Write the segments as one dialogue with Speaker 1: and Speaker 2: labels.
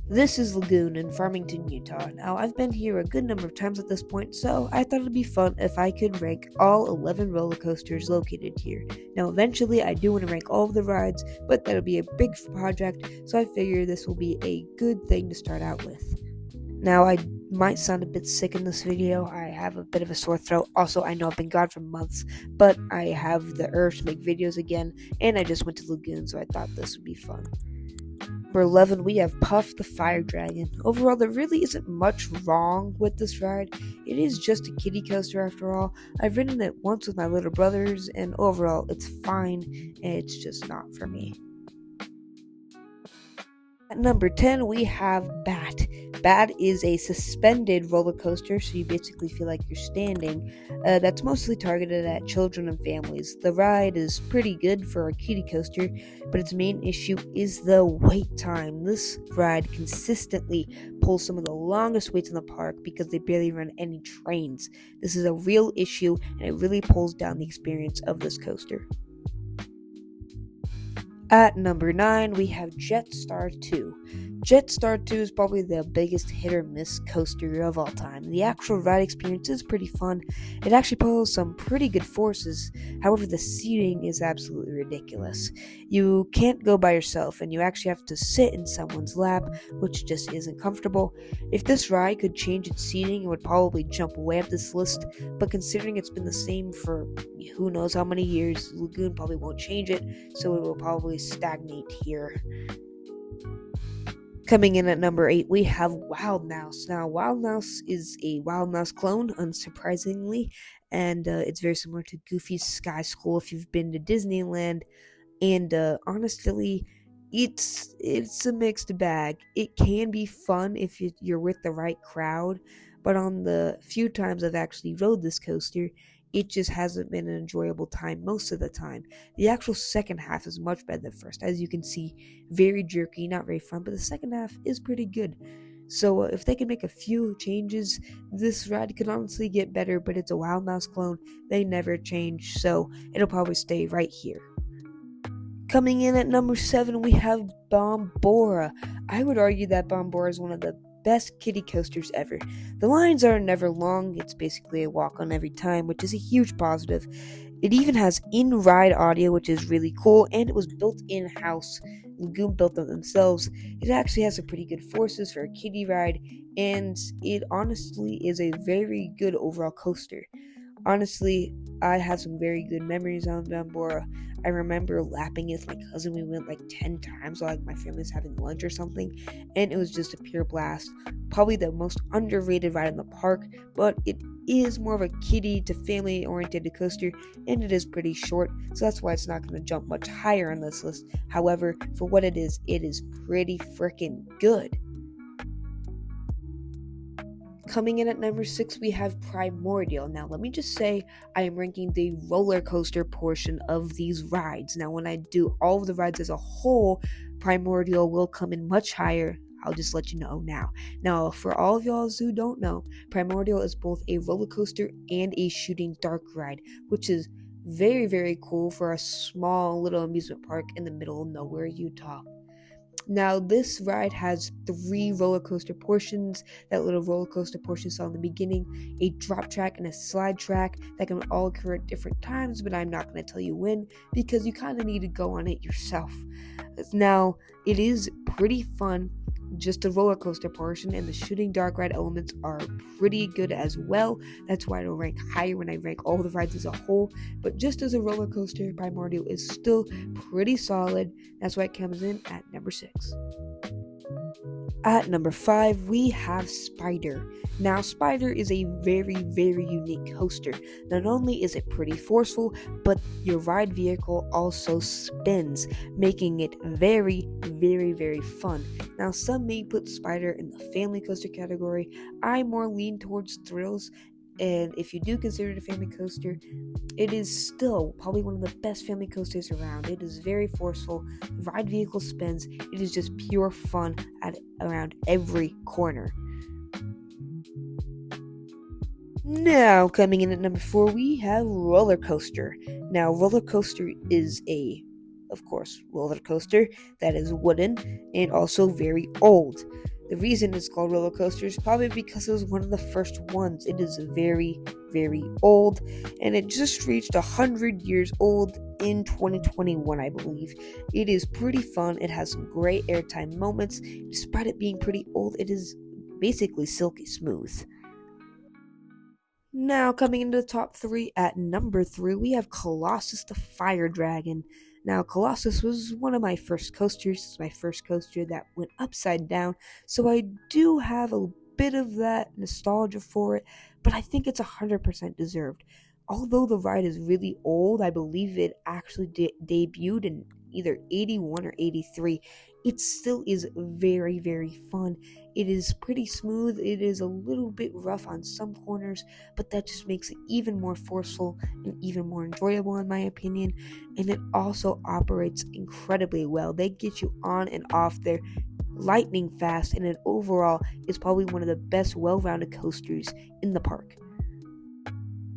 Speaker 1: This is Lagoon in Farmington, Utah. Now, I've been here a good number of times at this point, so I thought it'd be fun if I could rank all 11 roller coasters located here. Now, eventually, I do want to rank all of the rides, but that'll be a big project, so I figure this will be a good thing to start out with. Now, I might sound a bit sick in this video. I have a bit of a sore throat. Also, I know I've been gone for months, but I have the urge to make videos again, and I just went to Lagoon, so I thought this would be fun. Number 11, we have Puff the Fire Dragon. Overall, there really isn't much wrong with this ride. It is just a kiddie coaster after all. I've ridden it once with my little brothers, and overall, it's fine, and it's just not for me. At number 10, we have Bat. Bat is a suspended roller coaster, so you basically feel like you're standing. That's mostly targeted at children and families. The ride is pretty good for a kiddie coaster, but its main issue is the wait time. This ride consistently pulls some of the longest waits in the park because they barely run any trains. This is a real issue, and it really pulls down the experience of this coaster. At number 9, we have Jetstar 2. Jetstar 2 is probably the biggest hit or miss coaster of all time. The actual ride experience is pretty fun. It actually pulls some pretty good forces. However, the seating is absolutely ridiculous. You can't go by yourself, and you actually have to sit in someone's lap, which just isn't comfortable. If this ride could change its seating, it would probably jump way up this list, but considering it's been the same for who knows how many years, Lagoon probably won't change it, so it will probably stagnate here. Coming in at number 8, we have Wild Mouse. Now, Wild Mouse is a Wild Mouse clone, unsurprisingly, and it's very similar to Goofy's Sky School if you've been to Disneyland. And honestly, it's a mixed bag. It can be fun if you're with the right crowd, but on the few times I've actually rode this coaster, it just hasn't been an enjoyable time most of the time. The actual second half is much better than the first. As you can see, very jerky, not very fun, but the second half is pretty good. So if they can make a few changes, this ride could honestly get better, but it's a Wild Mouse clone. They never change, so it'll probably stay right here. Coming in at number 7, we have Bombora. I would argue that Bombora is one of the best kiddie coasters ever. The lines are never long. It's basically a walk on every time, which is a huge positive. It even has in-ride audio, which is really cool, and it was built in-house. Lagoon built them themselves. It actually has some pretty good forces for a kiddie ride, and it honestly is a very good overall coaster. Honestly, I have some very good memories on Bombora. I remember lapping it with my cousin. We went like 10 times while my family was having lunch or something, and it was just a pure blast. Probably the most underrated ride in the park, but it is more of a kiddie to family oriented coaster, and it is pretty short, so that's why it's not going to jump much higher on this list. However, for what it is pretty freaking good. Coming in at number 6, we have Primordial. Now, let me just say, I am ranking the roller coaster portion of these rides. Now, when I do all of the rides as a whole, Primordial will come in much higher. I'll just let you know now. Now, for all of y'all who don't know, Primordial is both a roller coaster and a shooting dark ride, which is very, very cool for a small little amusement park in the middle of nowhere, Utah. Now, this ride has 3 roller coaster portions. That little roller coaster portion saw in the beginning, a drop track and a slide track that can all occur at different times, but I'm not going to tell you when because you kind of need to go on it yourself. Now, it is pretty fun. Just the roller coaster portion and the shooting dark ride elements are pretty good as well. That's why it'll rank higher when I rank all the rides as a whole. But just as a roller coaster, Primordial is still pretty solid. That's why it comes in at number 6. At number 5, we have Spider. Now, Spider is a very, very unique coaster. Not only is it pretty forceful, but your ride vehicle also spins, making it very, very, very fun. Now, some may put Spider in the family coaster category. I more lean towards thrills, and if you do consider it a family coaster, it is still probably one of the best family coasters around. It is very forceful. The ride vehicle spins. It is just pure fun around every corner. Now, coming in at number 4, we have Roller Coaster. Now, Roller Coaster is of course, roller coaster that is wooden and also very old. The reason it's called roller coaster is probably because it was one of the first ones. It is very, very old, and it just reached 100 years old in 2021, I believe. It is pretty fun. It has some great airtime moments. Despite it being pretty old, it is basically silky smooth. Now, coming into the top three, at number three, we have Colossus the Fire Dragon. Now, Colossus was one of my first coasters. It's my first coaster that went upside down, so I do have a bit of that nostalgia for it, but I think it's 100% deserved. Although the ride is really old, I believe it actually debuted in either 81 or 83. It still is very, very fun. It is pretty smooth. It is a little bit rough on some corners, but that just makes it even more forceful and even more enjoyable in my opinion. And it also operates incredibly well. They get you on and off there lightning fast, and it overall is probably one of the best well-rounded coasters in the park.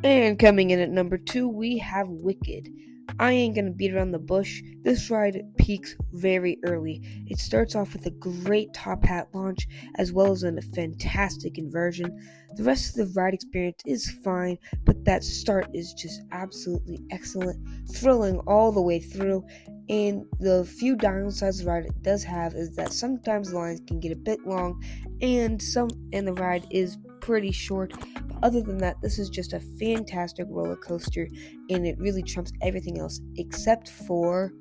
Speaker 1: And coming in at number two, we have Wicked. I ain't gonna beat around the bush. This ride peaks very early. It starts off with a great top hat launch as well as a fantastic inversion. The rest of the ride experience is fine, but that start is just absolutely excellent, thrilling all the way through. And the few downsides the ride does have is that sometimes the lines can get a bit long, and the ride is pretty short. But other than that, this is just a fantastic roller coaster, and it really trumps everything else except for,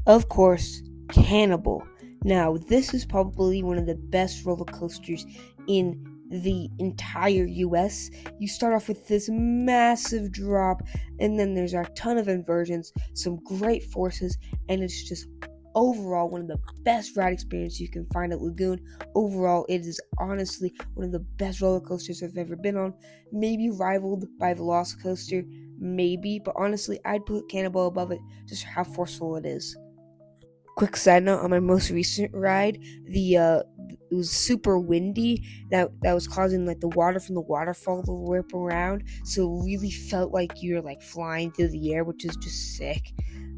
Speaker 1: of course, Cannibal. Now, this is probably one of the best roller coasters in the entire US. You start off with this massive drop, and then there's a ton of inversions, some great forces, and it's just overall one of the best ride experiences you can find at Lagoon. Overall, it is honestly one of the best roller coasters I've ever been on. Maybe rivaled by Velocicoaster, maybe, but honestly, I'd put Cannibal above it just how forceful it is. Quick side note on my most recent ride, it was super windy. That was causing like the water from the waterfall to whip around, so it really felt like you're like flying through the air, which is just sick.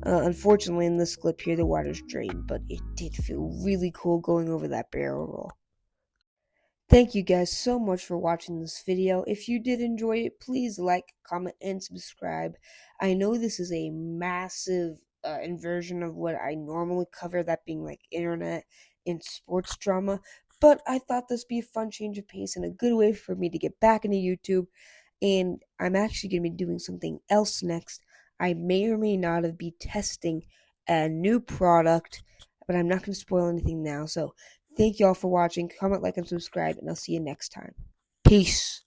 Speaker 1: Unfortunately, in this clip here, the water's drained, but it did feel really cool going over that barrel roll. Thank you guys so much for watching this video. If you did enjoy it, please like, comment, and subscribe. I know this is a massive inversion of what I normally cover, that being like internet and sports drama, but I thought this would be a fun change of pace and a good way for me to get back into YouTube. And I'm actually going to be doing something else next. I may or may not have be testing a new product, but I'm not going to spoil anything now. So thank you all for watching. Comment, like, and subscribe, and I'll see you next time. Peace.